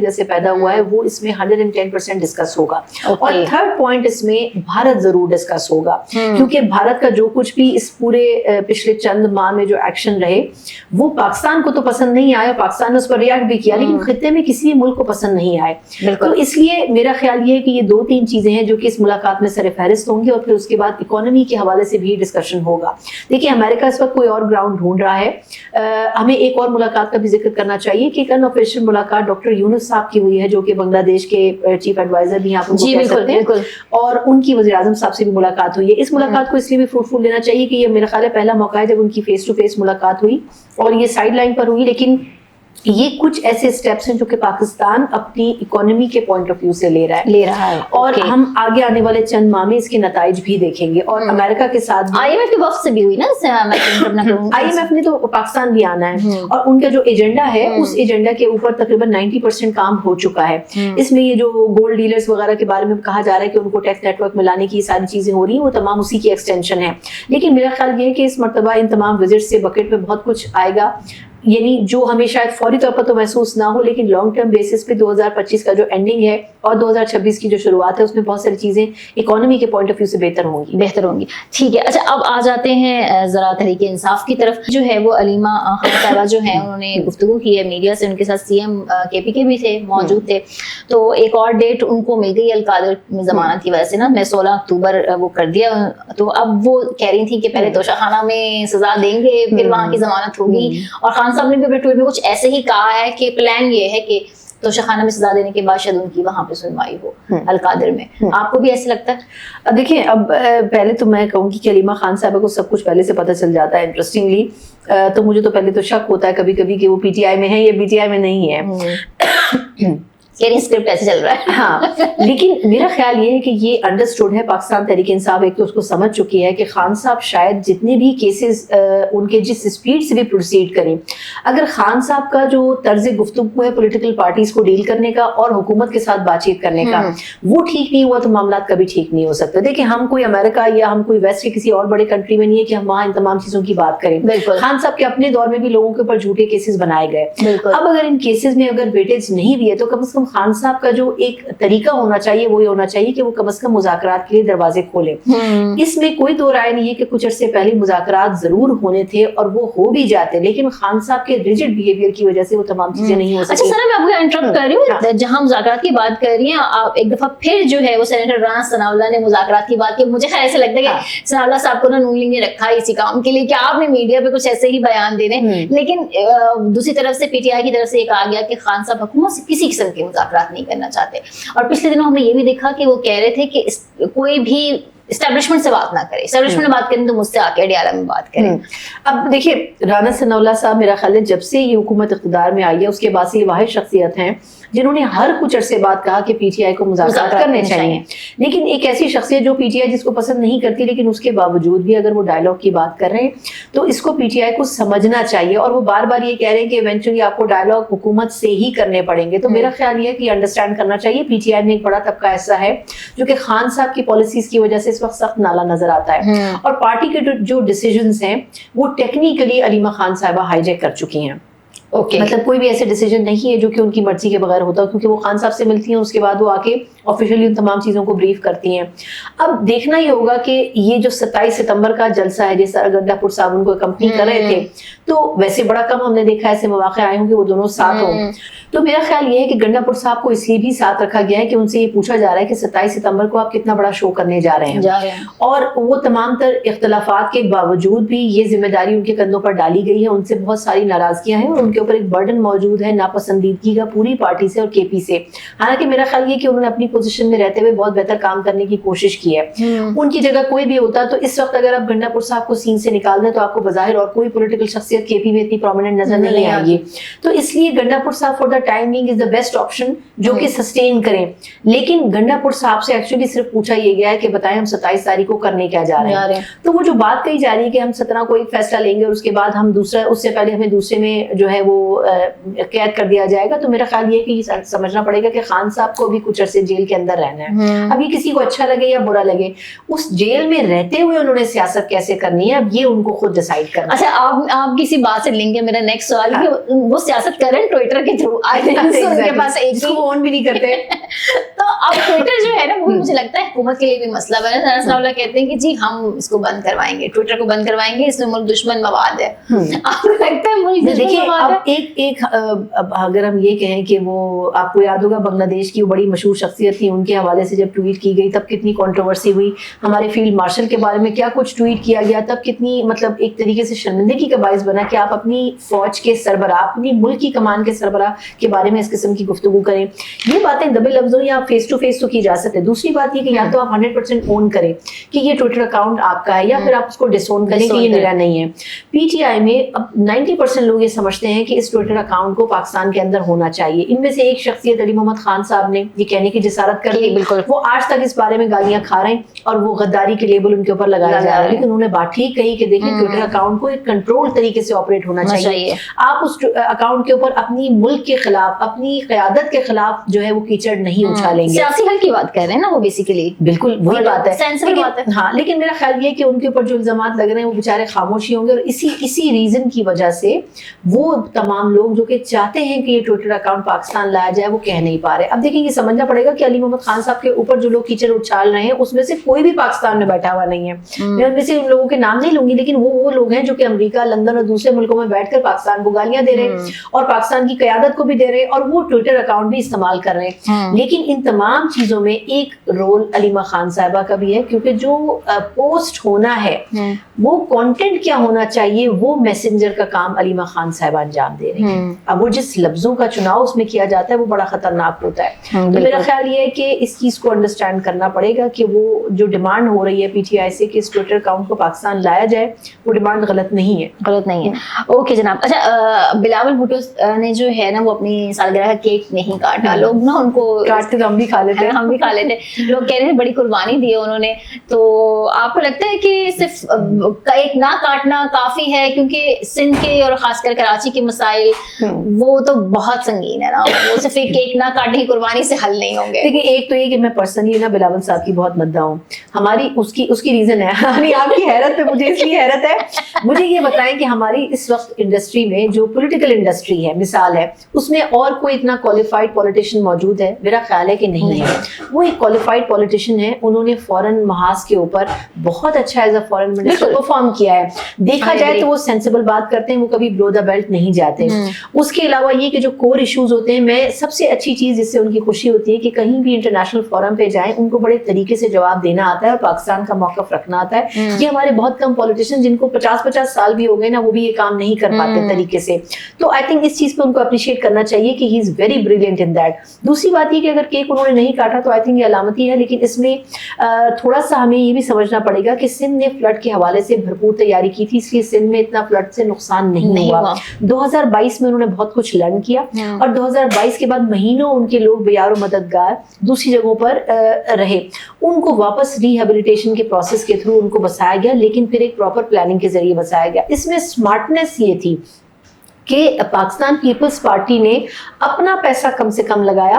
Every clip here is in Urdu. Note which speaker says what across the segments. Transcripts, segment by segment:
Speaker 1: وجہ سے پیدا ہوا ہے وہ اس میں 110% ڈسکس ہوگا.
Speaker 2: Okay.
Speaker 1: اور تھرڈ پوائنٹ اس میں بھارت ضرور ڈسکس ہوگا, کیونکہ بھارت کا جو کچھ بھی اس پورے پچھلے چند ماہ میں جو ایکشن رہے وہ پاکستان کو تو پسند نہیں آیا, پاکستان نے اس پر ریاکٹ بھی کیا, لیکن خطے میں کسی بھی ملک کو پسند نہیں آئے. تو اس لیے میرا خیال یہ ہے کہ یہ 2-3 چیزیں ہیں جو کہ اس ملاقات میں سر فہرست ہوں گی, اور پھر اس کے بعد اکانومی کے حوالے سے بھی ڈسکشن ہوگا. دیکھیے امریکہ اس وقت کوئی اور گراؤنڈ ڈھونڈ رہا ہے. ہمیں ایک اور ملاقات کا بھی ذکر کرنا چاہیے کہ ایک ان آفیشیل ملاقات ڈاکٹر یونس صاحب کی ہوئی ہے جو کہ بنگلہ دیش کے چیف ایڈوائزر بھی آپ
Speaker 2: جی بالکل,
Speaker 1: اور ان کی وزیر اعظم صاحب سے بھی ملاقات ہوئی ہے. اس ملاقات کو اس لیے بھی فروٹفل لینا چاہیے کہ یہ میرا خیال ہے پہلا موقع ہے جب ان کی فیس ٹو فیس ملاقات ہوئی, اور یہ سائڈ لائن پر ہوئی, لیکن یہ کچھ ایسے سٹیپس ہیں جو کہ پاکستان اپنی اکانومی کے پوائنٹ آف ویو سے لے رہا ہے, اور ہم آگے آنے والے چند ماہ میں اس کے نتائج بھی دیکھیں گے. اور امریکہ کے ساتھ
Speaker 2: IMF کے وفد سے بھی ہوئی نا,
Speaker 1: IMF نے تو پاکستان بھی آنا ہے, اور ان کا جو ایجنڈا ہے اس ایجنڈا کے اوپر تقریباً 90% کام ہو چکا ہے. اس میں یہ جو گولڈ ڈیلرز وغیرہ کے بارے میں کہا جا رہا ہے کہ ان کو ٹیکس نیٹ ورک میں لانے کی ساری چیزیں ہو رہی ہیں, وہ تمام اسی کی ایکسٹینشن ہے. لیکن میرا خیال یہ ہے کہ اس مرتبہ ان تمام وزٹ سے بکٹ میں بہت کچھ آئے گا, یعنی جو ہمیں شاید فوری طور پر تو محسوس نہ ہو, لیکن لانگ ٹرم بیسس پہ 2025 کا جو اینڈنگ ہے اور 2026 کی جو شروعات ہے اس میں بہت ساری چیزیں اکانومی کے پوائنٹ آف ویو سے بہتر ہوں گی.
Speaker 2: ٹھیک ہے, اچھا اب آ جاتے ہیں ذرا تحریک انصاف کی طرف. جو ہے وہ علیمہ خان صاحبہ جو ہیں انہوں نے گفتگو کی ہے میڈیا سے, ان کے ساتھ CM KPK بھی تھے, موجود تھے. تو ایک اور ڈیٹ ان کو مل گئی القادر میں ضمانت کی وجہ سے نا, میں 16 اکتوبر وہ کر دیا. تو اب وہ کہہ رہی تھی کہ پہلے توشہ خانہ میں سزا دیں گے پھر وہاں کی ضمانت ہوگی, اور خان صاحب نے بھی اپنے ٹویٹ میں کچھ ایسے ہی کہا ہے کہ پلان یہ ہے کہ توشہ خانہ میں سزا دینے کے بعد شاید ان کی وہاں پہ سنوائی ہو القادر میں. آپ کو بھی ایسے لگتا ہے؟
Speaker 1: دیکھیں اب پہلے تو میں کہوں گی کہ علیمہ خان صاحبہ کو سب کچھ پہلے سے پتہ چل جاتا ہے انٹرسٹنگلی, تو مجھے تو پہلے تو شک ہوتا ہے کبھی کبھی کہ وہ PTI میں ہے یا PTI میں نہیں ہے.
Speaker 2: اسکرپٹ ایسے چل رہا ہے.
Speaker 1: ہاں, لیکن میرا خیال یہ ہے کہ یہ انڈرسٹوڈ ہے, پاکستان تحریک انصاف ایک تو اس کو سمجھ چکی ہے کہ خان صاحب شاید جتنے بھی کیسز ان کے جس اسپیڈ سے بھی پروسیڈ کریں, اگر خان صاحب کا جو طرز گفتگو ہے پولیٹیکل پارٹیز کو ڈیل کرنے کا اور حکومت کے ساتھ بات چیت کرنے کا وہ ٹھیک نہیں ہوا تو معاملات کبھی ٹھیک نہیں ہو سکتے. دیکھیں ہم کوئی امریکہ یا ہم کوئی ویسٹ کے کسی اور بڑے کنٹری میں نہیں ہے کہ ہم وہاں ان تمام چیزوں کی بات کریں. خان صاحب کے اپنے دور میں بھی لوگوں کے اوپر جھوٹے کیسز بنائے گئے. اب اگر ان کیسز میں اگر ویٹیج نہیں بھی ہے تو کم از کم خان صاحب کا جو ایک طریقہ ہونا چاہیے وہ یہ ہونا چاہیے کہ وہ کم از کم مذاکرات کے لیے دروازے کھولے. اس میں کوئی دو رائے نہیں ہے کہ کچھ عرصے پہلے مذاکرات ضرور ہونے تھے اور وہ ہو بھی جاتے, لیکن خان صاحب کے ریجڈ بیہیویئر کی وجہ سے وہ تمام چیزیں نہیں ہو سکتی.
Speaker 2: اچھا سر, میں آپ کو انٹرپٹ کر رہی ہوں, جہاں مذاکرات کی بات کر رہی ہیں آپ ایک دفعہ پھر جو ہے وہ سینیٹر رانا ثناء اللہ نے مذاکرات کی بات کی. مجھے خیال ایسے لگتا ہے کہ ثناء اللہ صاحب کو نا نون لیگ نے رکھا ہے اسی کام کے لیے کہ آپ نے میڈیا پہ کچھ ایسے ہی بیان دے دیں, لیکن دوسری طرف سے PTI کی طرف سے یہ کہا گیا کہ خان صاحب حکومت سے کسی قسم کے مذاکرات نہیں کرنا چاہتے. اور پچھلے دنوں ہم نے یہ بھی دیکھا کہ وہ کہہ رہے تھے کہ کوئی بھی اسٹیبلشمنٹ سے بات نہ کرے, اسٹیبلشمنٹ میں بات کریں تو مجھ سے آ کے اڈیالہ میں بات کریں.
Speaker 1: اب دیکھیے رانا ثناء اللہ صاحب میرا خیال ہے جب سے یہ حکومت اقتدار میں آئی ہے اس کے بعد سے یہ واحد شخصیت ہیں جنہوں نے ہر کچھ عرصے بعد کہا کہ PTI کو مذاکرات کرنے چاہیے. لیکن ایک ایسی شخصیت جو PTI جس کو پسند نہیں کرتی لیکن اس کے باوجود بھی اگر وہ ڈائیلاگ کی بات کر رہے ہیں تو اس کو PTI کو سمجھنا چاہیے, اور وہ بار بار یہ کہہ رہے ہیں کہ ایونچولی آپ کو ڈائیلاگ حکومت سے ہی کرنے پڑیں گے. تو میرا خیال یہ ہے کہ انڈرسٹینڈ کرنا چاہیے PTI میں ایک بڑا طبقہ ایسا ہے جو کہ خان صاحب کی پالیسیز کی وجہ سے اس وقت سخت نالا نظر آتا ہے, اور پارٹی کے جو ڈیسیجنز ہیں وہ ٹیکنیکلی علیمہ خان صاحبہ ہائی جیک کر چکی ہیں. مطلب کوئی بھی ایسے ڈیسیجن نہیں ہے جو کہ ان کی مرضی کے بغیر ہوتا, کیونکہ وہ خان صاحب سے ملتی ہیں اس کے بعد وہ آ کے آفیشیلی ان تمام چیزوں کو بریف کرتی ہیں. اب دیکھنا یہ ہوگا کہ یہ جو 27 ستمبر کا جلسہ ہے جس طرح گنڈا پور صاحب ان کو اکمپنی کر رہے تھے, تو ویسے بڑا کم ہم نے دیکھا ایسے مواقع آئے ہوں کہ وہ دونوں ساتھ ہوں. تو میرا خیال یہ ہے کہ گنڈا پور صاحب کو اس لیے بھی ساتھ رکھا گیا ہے کہ ان سے یہ پوچھا جا رہا ہے کہ 27 ستمبر کو آپ کتنا بڑا شو کرنے جا رہے ہیں, اور وہ تمام تر اختلافات کے باوجود بھی یہ ذمہ داری ان کے کندھوں پر ڈالی گئی ہے. ان سے بہت ساری ناراضگیاں ہیں اور ان کے اوپر ایک برڈن موجود ہے ناپسندیدگی کا پوری پارٹی سے اور KP سے. حالانکہ میرا خیال یہ کہ انہوں نے اپنی پوزیشن میں رہتے ہوئے بہت بہتر کام کرنے کی کوشش کی ہے. ان کی جگہ کوئی بھی ہوتا تو اس وقت اگر آپ گنڈا پور صاحب کو سین سے نکال دیں تو آپ کو بظاہر اور کوئی پولیٹیکل شخصیت KP میں اتنی پرومیننٹ نظر نہیں آئے گی. تو اس لیے گنڈا پور صاحب for the timing is the best option جو کہ سسٹین کریں. لیکن گنڈا پور صاحب سے ایکچولی صرف پوچھا یہ گیا ہے کہ بتائیں ہم 27 تاریخ کو کرنے کیا جا رہے ہیں. تو وہ جو بات کہی جا رہی ہے کہ ہم 17 کو ایک فیصلہ لیں گے اور اس کے بعد ہم دوسرا, اس سے پہلے ہمیں دوسرے میں جو ہے وہ قید کر دیا جائے گا. تو میرا خیال یہ کہ یہ سمجھنا پڑے گا کہ خان صاحب کو بھی کچھ عرصے جیل کے اندر رہنا ہے. اب یہ کسی کو اچھا لگے یا برا لگے, اس جیل میں رہتے ہوئے انہوں نے سیاست کیسے کرنی ہے, اب یہ ان کو خود ڈیسائیڈ کرنا.
Speaker 2: اچھا, آپ کسی بات سے لنک ہے میرا نیکسٹ سوال کہ وہ سیاست کر رہے ہیں ٹویٹر کے تھرو, ان کے پاس ایک
Speaker 1: کو آن بھی نہیں کرتے.
Speaker 2: تو اب ٹویٹر جو ہے نا وہ مجھے لگتا ہے حکومت کے لیے بھی مسئلہ بنا. ثناء اللہ کہتے ہیں کہ جی ہم اس کو بند کروائیں گے, ٹویٹر کو بند کروائیں گے, اس میں ملک دشمن مواد ہے. آپ کو لگتا ہے ملک دشمن مواد ہے؟
Speaker 1: ایک اگر ہم یہ کہیں کہ وہ آپ کو یاد ہوگا بنگلہ دیش کی وہ بڑی مشہور شخصیت تھی, ان کے حوالے سے جب ٹویٹ کی گئی تب کتنی کنٹروورسی ہوئی. ہمارے فیلڈ مارشل کے بارے میں کیا کچھ ٹویٹ کیا گیا, تب کتنی مطلب ایک طریقے سے شرمندگی کا باعث بنا کہ آپ اپنی فوج کے سربراہ, اپنی ملک کی کمان کے سربراہ کے بارے میں اس قسم کی گفتگو کریں. یہ باتیں دبے لفظوں یا فیس ٹو فیس تو کی جا سکتے. دوسری بات یہ کہ یا تو آپ 100% اون کریں کہ یہ ٹویٹر اکاؤنٹ آپ کا ہے, یا پھر آپ اس کو ڈس اون کریں کہ یہ میرا نہیں ہے. پی ٹی آئی میں اب 90% لوگ یہ سمجھتے ہیں کہ اس ٹویٹر اکاؤنٹ کو پاکستان کے اندر ہونا چاہیے. ان میں سے ایک شخصیت علی محمد خان صاحب نے یہ کہنے کی جسارت کر لی, وہ آج تک اس بارے میں گالیاں کھا رہے ہیں اور وہ غداری کے لیبل ان کے اوپر لگایا جا رہا ہے. لیکن انہوں نے بات ٹھیک کہی کہ دیکھیں ٹویٹر اکاؤنٹ کو ایک کنٹرول طریقے سے آپریٹ ہونا چاہیے. آپ اس اکاؤنٹ کے اوپر اپنی ملک کے خلاف, اپنی قیادت کے خلاف جو ہے وہ کیچڑ نہیں اچھالیں گے.
Speaker 2: سیاسی حل کی بات کر رہے ہیں نا وہ بیسیکلی, بالکل
Speaker 1: وہی بات ہے,
Speaker 2: سینسبل بات ہے.
Speaker 1: ہاں, لیکن میرا خیال یہ کہ ان کے اوپر جو الزامات لگ رہے ہیں وہ بیچارے خاموش ہی ہوں گے, اور اسی ریزن کی وجہ سے وہ تمام لوگ جو کہ چاہتے ہیں کہ یہ ٹویٹر اکاؤنٹ پاکستان لایا جائے وہ کہہ نہیں پا رہے. اب دیکھیں یہ سمجھنا پڑے گا کہ علی محمد خان صاحب کے اوپر جو لوگ کیچڑ اچھال رہے ہیں اس میں سے کوئی بھی پاکستان میں بیٹھا ہوا نہیں ہے. میں ان میں سے ان لوگوں کے نام نہیں لوں گی, لیکن وہ لوگ ہیں جو کہ امریکہ, لندن اور دوسرے ملکوں میں بیٹھ کر پاکستان کو گالیاں دے رہے ہیں اور پاکستان کی قیادت کو بھی دے رہے ہیں, اور وہ ٹویٹر اکاؤنٹ بھی استعمال کر رہے ہیں. لیکن ان تمام چیزوں میں ایک رول علیمہ خان صاحبہ کا بھی ہے, کیونکہ جو پوسٹ ہونا ہے وہ کنٹینٹ کیا ہونا چاہیے وہ میسنجر کا کام علیمہ خان صاحبہ انجام دے رہے ہیں. اب وہ جس لفظوں کا چناؤ اس میں کیا جاتا ہے وہ بڑا خطرناک ہوتا ہے. تو میرا خیال یہ ہے کہ اس چیز کو انڈرسٹینڈ کرنا پڑے گا کہ وہ جو ڈیمانڈ ہو رہی ہے پی ٹی آئی سے کہ اس ٹویٹر اکاؤنٹ کو پاکستان لایا جائے, وہ ڈیمانڈ غلط نہیں ہے.
Speaker 2: غلط نہیں ہے. اوکے جناب. اچھا, بلاول بھٹو نے جو ہے نا وہ اپنی سالگرہ کا کیک نہیں کاٹا. لوگ نا ان کو
Speaker 1: کاٹتے تو ہم بھی کھا لیتے,
Speaker 2: ہم بھی کھا لیتے. لوگ کہہ رہے ہیں بڑی قربانی دی ہے انہوں نے. تو آپ کو لگتا ہے کہ صرف کیک نہ کاٹنا کافی ہے, کیونکہ سندھ کے اور خاص کر کراچی کے مسائل وہ تو بہت سنگین ہے نا, وہ صرف ایک کیک نہ کاٹنے کی قربانی سے حل نہیں ہوں گے.
Speaker 1: دیکھیں ایک تو یہ کہ میں پرسنلی نا بلاول صاحب کی بہت مداح ہوں. ہماری اس کی ریزن ہے, یعنی آپ کی حیرت ہے, مجھے اس لیے حیرت ہے. مجھے یہ بتائیں کہ ہماری اس وقت انڈسٹری میں جو پولیٹیکل انڈسٹری ہے مثال ہے, اس میں اور کوئی اتنا کوالیفائڈ پولیٹیشین موجود ہے؟ میرا خیال ہے کہ نہیں ہے. وہ ایک کوالیفائڈ پولیٹیشین ہے, انہوں نے فورن محاذ کے اوپر بہت اچھا as a foreign minister perform کیا ہے. دیکھا جائے تو وہ سینسیبل بات کرتے ہیں, وہ کبھی بلو دا بیلٹ نہیں جاتے. اس کے علاوہ یہ کہ جو کور ایشوز ہوتے ہیں, میں سب سے اچھی چیز جس سے ان کی خوشی ہوتی ہے کہ کہیں بھی انٹرنیشنل فورم پہ جائیں ان کو بڑے طریقے سے جواب دینا آتا ہے اور پاکستان کا موقف رکھنا آتا ہے. یہ ہمارے بہت کم پولیٹیشین جن کو 50 سال بھی ہو گئے نا, وہ بھی یہ کام نہیں کر پاتے طریقے سے. تو آئی تھنک اس چیز پہ ان کو اپریشیٹ کرنا چاہیے کہ he is very brilliant in that. دوسری بات یہ کہ اگر کیک انہوں نے نہیں کاٹا تو آئی تھنک یہ علامتی ہے, لیکن اس میں تھوڑا سا ہمیں یہ بھی سمجھنا پڑے گا کہ سندھ نے فلڈ کے حوالے سے بھرپور تیاری کی تھی, اس لیے سندھ میں اتنا فلڈ سے نقصان نہیں ہوا. 2022 میں انہوں نے بہت کچھ لرن کیا, اور 2022 کے بعد مہینوں ان کے لوگ بیار و مددگار دوسری جگہوں پر رہے. ان کو واپس ریہیبلیٹیشن کے پروسیس کے تھرو ان کو بسایا گیا, لیکن پھر ایک پراپر پلاننگ کے ذریعے بسایا گیا. اس میں اسمارٹنیس یہ تھی کہ پاکستان پیپلز پارٹی نے اپنا پیسہ کم سے کم لگایا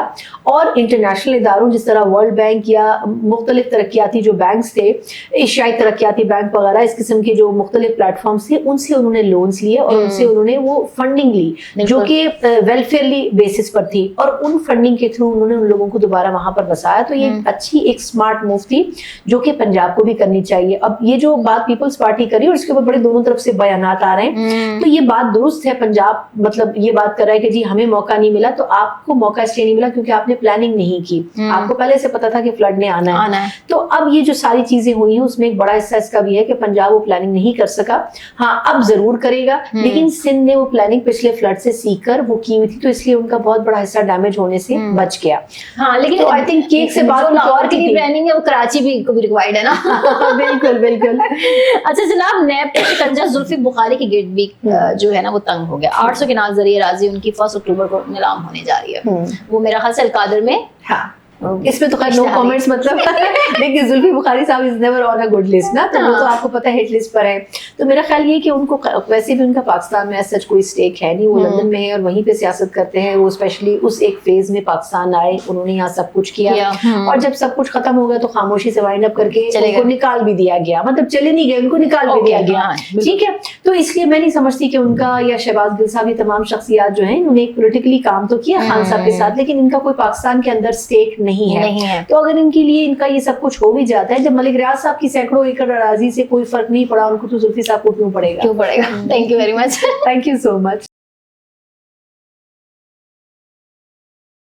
Speaker 1: اور انٹرنیشنل اداروں جس طرح ورلڈ بینک یا مختلف ترقیاتی جو بینکس تھے, ایشیائی ترقیاتی بینک وغیرہ اس قسم کے جو مختلف پلیٹ فارمز تھے, ان سے انہوں نے لونز لیے اور ان سے انہوں نے وہ فنڈنگ لی جو کہ ویلفیئرلی بیسس پر تھی, اور ان فنڈنگ کے تھرو انہوں نے ان لوگوں کو دوبارہ وہاں پر بسایا. تو یہ اچھی ایک اسمارٹ موو تھی جو کہ پنجاب کو بھی کرنی چاہیے. اب یہ جو بات پیپلز پارٹی کری اور اس کے اوپر بڑے دونوں طرف سے بیانات آ رہے ہیں, تو یہ بات درست ہے. پنجاب مطلب یہ بات کر رہا ہے کہ جی ہمیں موقع نہیں ملا, تو آپ کو موقع اس لیے نہیں ملا کیونکہ آپ نے پلاننگ نہیں کی. آپ کو پہلے سے پتا تھا کہ فلڈ نے آنا ہے. تو اب یہ جو ساری چیزیں ہوئی ہیں اس میں ایک بڑا حصہ اس کا بھی ہے کہ پنجاب وہ پلاننگ نہیں کر سکا. ہاں اب ضرور کرے گا, لیکن سندھ نے وہ پلاننگ پچھلے فلڈ سے سیکھ کر وہ کی ہوئی تھی, تو اس لیے ان کا بہت بڑا حصہ ڈیمیج ہونے سے بچ گیا.
Speaker 2: ہاں لیکن
Speaker 1: آئی تھنک کیک سے بات
Speaker 2: لاہور کی پلاننگ ہے وہ کراچی بھی کو بھی ریکوائرڈ ہے نا.
Speaker 1: بالکل بالکل.
Speaker 2: اچھا جناب, نیب کے شکنجہ زلفی بخاری کی گیٹ بھی جو ہے نا وہ تنگ ہو گیا. 800 کنال ذریعے راضی ان کی 1 اکتوبر کو نیلام ہونے جا رہی ہے. وہ میرا خیال سے القادر میں
Speaker 1: اس میں تو خیر نو کامنٹس مطلب لیکن زلفی بخاری صاحب is never on a good list نا, تو وہ تو آپ کو پتہ ہے ہٹ لسٹ پر ہے. تو میرا خیال یہ کہ ان کو ویسے بھی ان کا پاکستان میں سچ کوئی اسٹیک ہے نہیں, وہ لندن میں ہے اور وہیں پہ سیاست کرتے ہیں. وہ اسپیشلی اس ایک فیز میں پاکستان آئے, انہوں نے یہاں سب کچھ کیا اور جب سب کچھ ختم ہو گیا تو خاموشی سے وائنڈ اپ کر کے ان کو نکال بھی دیا گیا, مطلب چلے نہیں گئے, ان کو نکال بھی دیا گیا. ٹھیک ہے, تو اس لیے میں نہیں سمجھتی کہ ان کا یا شہباز گل صاحب, یہ تمام شخصیات جو ہیں انہوں نے ایک پولیٹیکلی کام تو کیا خان صاحب کے ساتھ, لیکن ان کا کوئی پاکستان کے اندر اسٹیک نہیں ہے. تو اگر ان کے لیے ان کا یہ سب کچھ ہو بھی جاتا ہے, جب ملک ریاض صاحب کی سینکڑوں ایکڑ اراضی سے کوئی فرق نہیں پڑا ان کو, تو زلفی صاحب کو کیوں پڑے گا؟
Speaker 2: Thank you very much.
Speaker 1: Thank you so much.